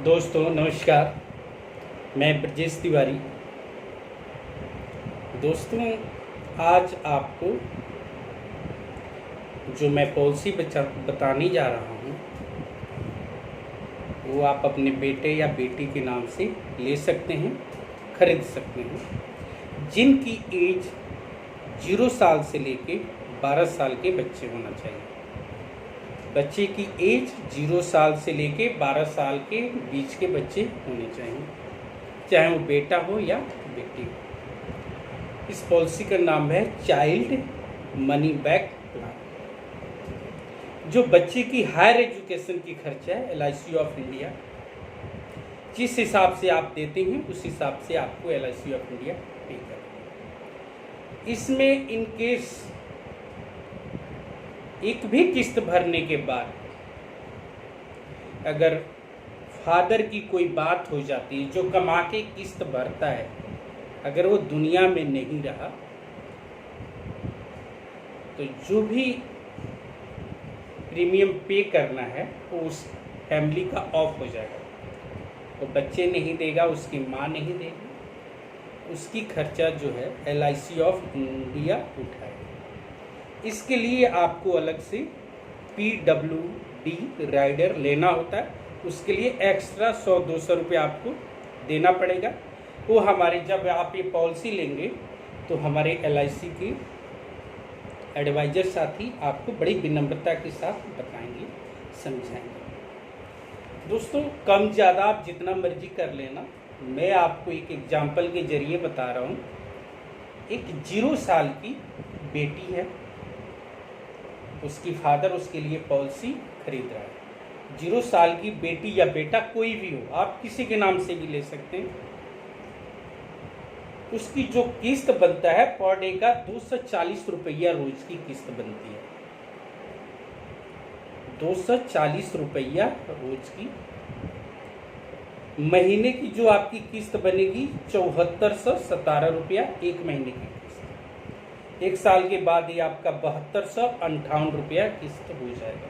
दोस्तों नमस्कार। मैं ब्रजेश तिवारी। दोस्तों आज आपको जो मैं पॉलिसी बताने जा रहा हूँ वो आप अपने बेटे या बेटी के नाम से ले सकते हैं, खरीद सकते हैं। जिनकी एज 0 साल से लेके 12 साल के बच्चे होना चाहिए। बच्चे की एज 0 साल से लेके 12 साल के बीच के बच्चे होने चाहिए, चाहे वो बेटा हो या बेटी हो। इस पॉलिसी का नाम है चाइल्ड मनी बैक प्लान। जो बच्चे की हायर एजुकेशन की खर्चा है LIC ऑफ इंडिया जिस हिसाब से आप देते हैं उस हिसाब से आपको LIC ऑफ इंडिया पे करेगा। इसमें इन केस एक भी किस्त भरने के बाद अगर फादर की कोई बात हो जाती है, जो कमा के किस्त भरता है, अगर वो दुनिया में नहीं रहा तो जो भी प्रीमियम पे करना है वो उस फैमिली का ऑफ हो जाएगा। वो बच्चे नहीं देगा, उसकी माँ नहीं देगी, उसकी खर्चा जो है LIC ऑफ इंडिया उठाएगा। इसके लिए आपको अलग से PWD राइडर लेना होता है। उसके लिए एक्स्ट्रा 100-200 रुपये आपको देना पड़ेगा। वो हमारे जब आप ये पॉलिसी लेंगे तो हमारे LIC के एडवाइजर साथी आपको बड़ी विनम्रता के साथ बताएंगे, समझाएंगे। दोस्तों कम ज़्यादा आप जितना मर्जी कर लेना। मैं आपको एक एग्जाम्पल के जरिए बता रहा हूँ। एक 0 साल की बेटी है, उसकी फादर उसके लिए पॉलिसी खरीद रहा है। 0 साल की बेटी या बेटा कोई भी हो, आप किसी के नाम से भी ले सकते हैं। उसकी जो किस्त बनता है पर डे का 240 रुपया रोज की किस्त बनती है। 240 रुपया रोज की। महीने की जो आपकी किस्त बनेगी 7417 रुपया एक महीने की किस्त। 1 साल के बाद ये आपका 7258 रुपया किस्त हो जाएगा।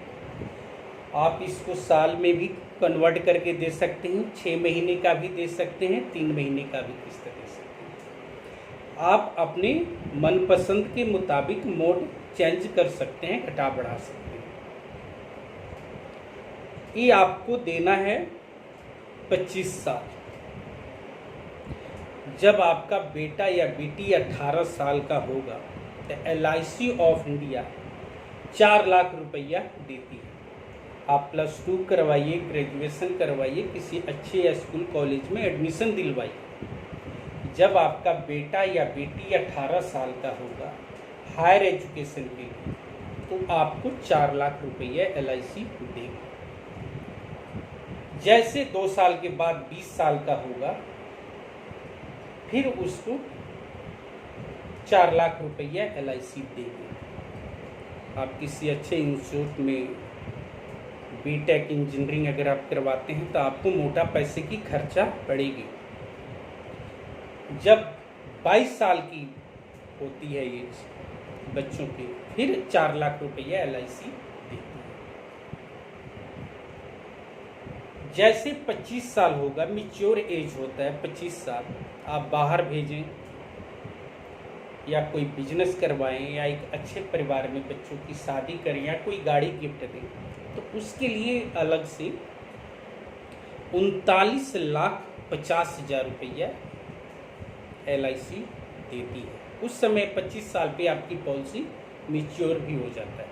आप इसको साल में भी कन्वर्ट करके दे सकते हैं, 6 महीने का भी दे सकते हैं, 3 महीने का भी किस्त दे सकते हैं। आप अपने मनपसंद के मुताबिक मोड चेंज कर सकते हैं, घटा बढ़ा सकते हैं। ये आपको देना है 25 साल। जब आपका बेटा या बेटी 18 साल का होगा तो LIC ऑफ इंडिया 4 लाख रुपया देती है। आप +2 करवाइए, ग्रेजुएशन करवाइए, किसी अच्छे स्कूल कॉलेज में एडमिशन दिलवाइए। जब आपका बेटा या बेटी 18 साल का होगा हायर एजुकेशन के लिए तो आपको 4 लाख रुपया LIC देगा। जैसे 2 साल के बाद 20 साल का होगा फिर उसको 4 लाख रुपया LIC देगी। आप किसी अच्छे इंस्टीट्यूट में BTech इंजीनियरिंग अगर आप करवाते हैं तो आपको मोटा पैसे की खर्चा पड़ेगी। जब 22 साल की होती है ये बच्चों की, फिर 4 लाख रुपया LIC देती है। जैसे 25 साल होगा, मैच्योर एज होता है 25 साल, आप बाहर भेजें या कोई बिजनेस करवाएं या एक अच्छे परिवार में बच्चों की शादी करें या कोई गाड़ी गिफ्ट दें तो उसके लिए अलग से 39,50,000 रुपया LIC देती है। उस समय 25 साल पे आपकी पॉलिसी मैच्योर भी हो जाता है।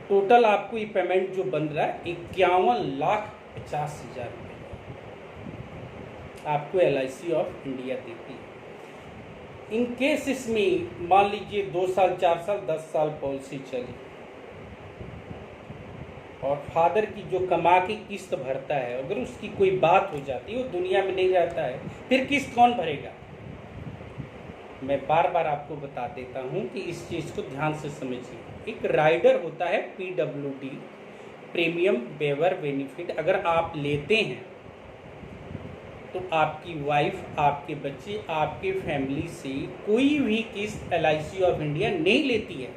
टोटल आपको ये पेमेंट जो बन रहा है 51,50,000 रुपये आपको LIC ऑफ इंडिया देती है। इन केस इसमें मान लीजिए 2 साल, 4 साल, 10 साल पॉलिसी चली और फादर की जो कमा की किस्त भरता है, अगर उसकी कोई बात हो जाती है, वो दुनिया में नहीं रहता है, फिर किस्त कौन भरेगा? मैं बार बार आपको बता देता हूँ कि इस चीज़ को ध्यान से समझिए। एक राइडर होता है PWD, प्रीमियम वेवर बेनिफिट। अगर आप लेते हैं तो आपकी वाइफ, आपके बच्चे, आपके फैमिली से कोई भी किस्त LIC ऑफ इंडिया नहीं लेती है।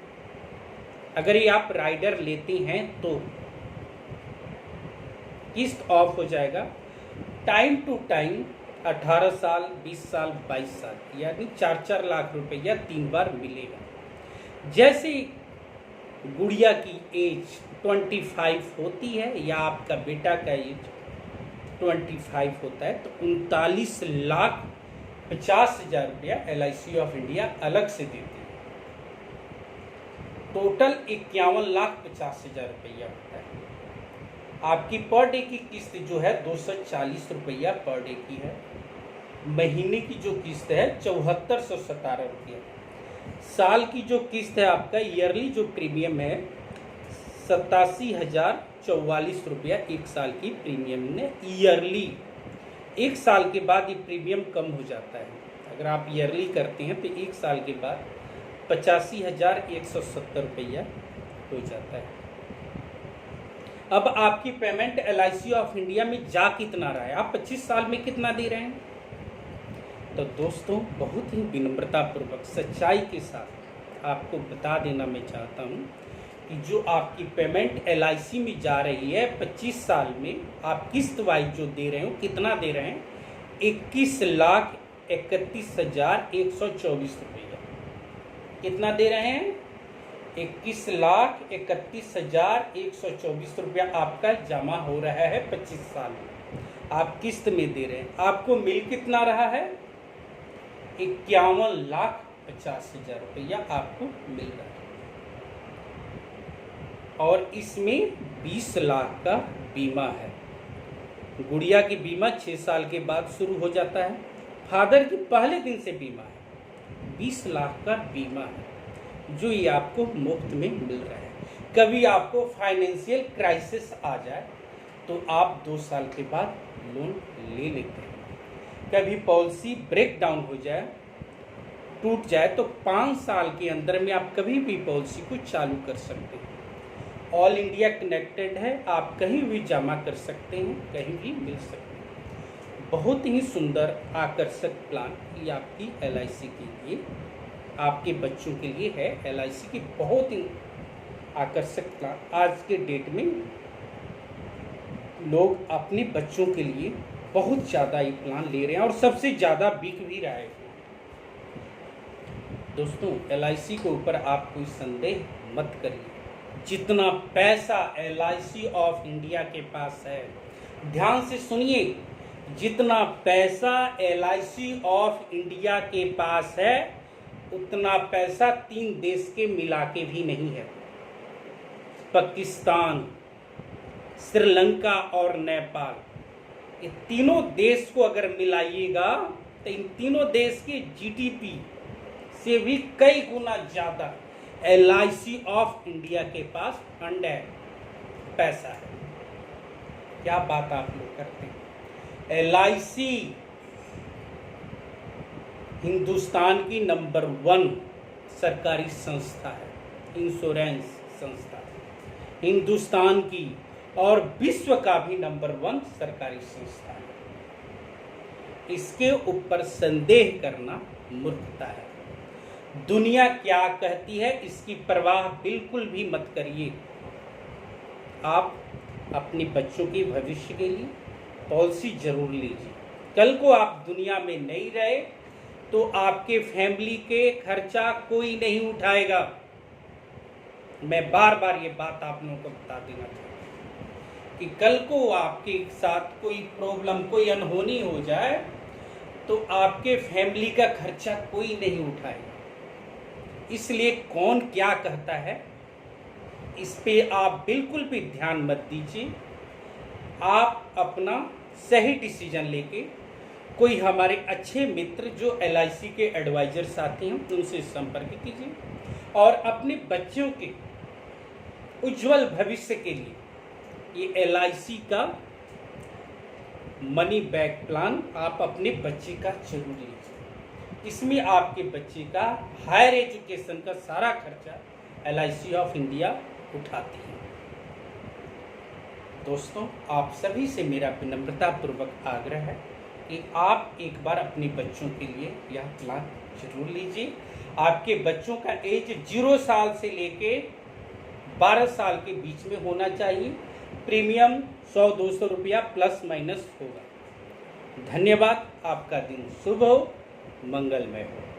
अगर ये आप राइडर लेते हैं तो किस्त ऑफ हो जाएगा। टाइम टू टाइम 18 साल, 20 साल, 22 साल, यानी 4-4 लाख रुपया 3 बार मिलेगा। जैसे गुड़िया की एज 25 होती है या आपका बेटा का एज 25 होता है, तो 39,50,000 रुपया LIC ऑफ इंडिया अलग से देती है। टोटल 51,50,000 रुपया होता है। आपकी पर डे की किस्त जो है 240 रुपया पर डे की है। महीने की जो किस्त है 7417 रुपया। साल की जो किस्त है आपका ईयरली जो प्रीमियम है 87,044 रुपया एक साल की प्रीमियम ने ईयरली। एक साल के बाद ये प्रीमियम कम हो जाता है। अगर आप ईयरली करते हैं तो एक साल के बाद 85,170 रुपया हो जाता है। अब आपकी पेमेंट LIC ऑफ इंडिया में जा कितना रहा है, आप 25 साल में कितना दे रहे हैं? तो दोस्तों बहुत ही विनम्रतापूर्वक सच्चाई के साथ आपको बता देना मैं चाहता हूँ कि जो आपकी पेमेंट LIC में जा रही है 25 साल में आप किस्त वाइज जो दे रहे हो कितना दे रहे हैं? 21,31,124 रुपया। कितना दे रहे हैं? 21,31,124 रुपया आपका जमा हो रहा है 25 साल में। आप किस्त में दे रहे हैं, आपको मिल कितना रहा है? 51,50,000 रुपया आपको मिल रहा है। और इसमें 20 लाख का बीमा है। गुड़िया की बीमा 6 साल के बाद शुरू हो जाता है। फादर की पहले दिन से बीमा है। 20 लाख का बीमा है जो ये आपको मुफ्त में मिल रहा है। कभी आपको फाइनेंशियल क्राइसिस आ जाए तो आप 2 साल के बाद लोन ले लेते हैं। कभी पॉलिसी ब्रेक डाउन हो जाए, टूट जाए, तो 5 साल के अंदर में आप कभी भी पॉलिसी को चालू कर सकते हैं। ऑल इंडिया कनेक्टेड है, आप कहीं भी जमा कर सकते हैं, कहीं भी मिल सकते हैं। बहुत ही सुंदर आकर्षक प्लान ये आपकी LIC के लिए, आपके बच्चों के लिए है। LIC की बहुत ही आकर्षक प्लान आज के डेट में लोग अपने बच्चों के लिए बहुत ज़्यादा ये प्लान ले रहे हैं और सबसे ज़्यादा बिक भी रहा है। दोस्तों LIC के ऊपर आप कोई संदेह मत करिए। जितना पैसा LIC ऑफ इंडिया के पास है, ध्यान से सुनिए, जितना पैसा LIC ऑफ इंडिया के पास है उतना पैसा 3 देश के मिला के भी नहीं है। पाकिस्तान, श्रीलंका और नेपाल, ये तीनों देश को अगर मिलाइएगा तो इन तीनों देश के GDP से भी कई गुना ज़्यादा LIC ऑफ इंडिया के पास फंड है, पैसा है। क्या बात आप लोग करते हैं? LIC हिंदुस्तान की नंबर 1 सरकारी संस्था है, इंश्योरेंस संस्था हिंदुस्तान की, और विश्व का भी नंबर 1 सरकारी संस्था है। इसके ऊपर संदेह करना मूर्खता है। दुनिया क्या कहती है इसकी परवाह बिल्कुल भी मत करिए। आप अपने बच्चों के भविष्य के लिए पॉलिसी जरूर लीजिए। कल को आप दुनिया में नहीं रहे तो आपके फैमिली के खर्चा कोई नहीं उठाएगा। मैं बार बार ये बात आप लोगों को बता देना चाहता हूँ कि कल को आपके साथ कोई प्रॉब्लम, कोई अनहोनी हो जाए तो आपके फैमिली का खर्चा कोई नहीं उठाएगा। इसलिए कौन क्या कहता है इस पे आप बिल्कुल भी ध्यान मत दीजिए। आप अपना सही डिसीजन लेके कोई हमारे अच्छे मित्र जो LIC के एडवाइजर्स आते हैं उनसे संपर्क कीजिए और अपने बच्चों के उज्जवल भविष्य के लिए ये LIC का मनी बैक प्लान आप अपने बच्चे का जरूर लीजिए। इसमें आपके बच्चे का हायर एजुकेशन का सारा खर्चा LIC ऑफ इंडिया उठाती है। दोस्तों आप सभी से मेरा विनम्रतापूर्वक आग्रह है कि आप एक बार अपने बच्चों के लिए यह प्लान जरूर लीजिए। आपके बच्चों का एज 0 साल से लेके 12 साल के बीच में होना चाहिए। प्रीमियम 100-200 रुपया प्लस माइनस होगा। धन्यवाद। आपका दिन शुभ हो, मंगलमय हो।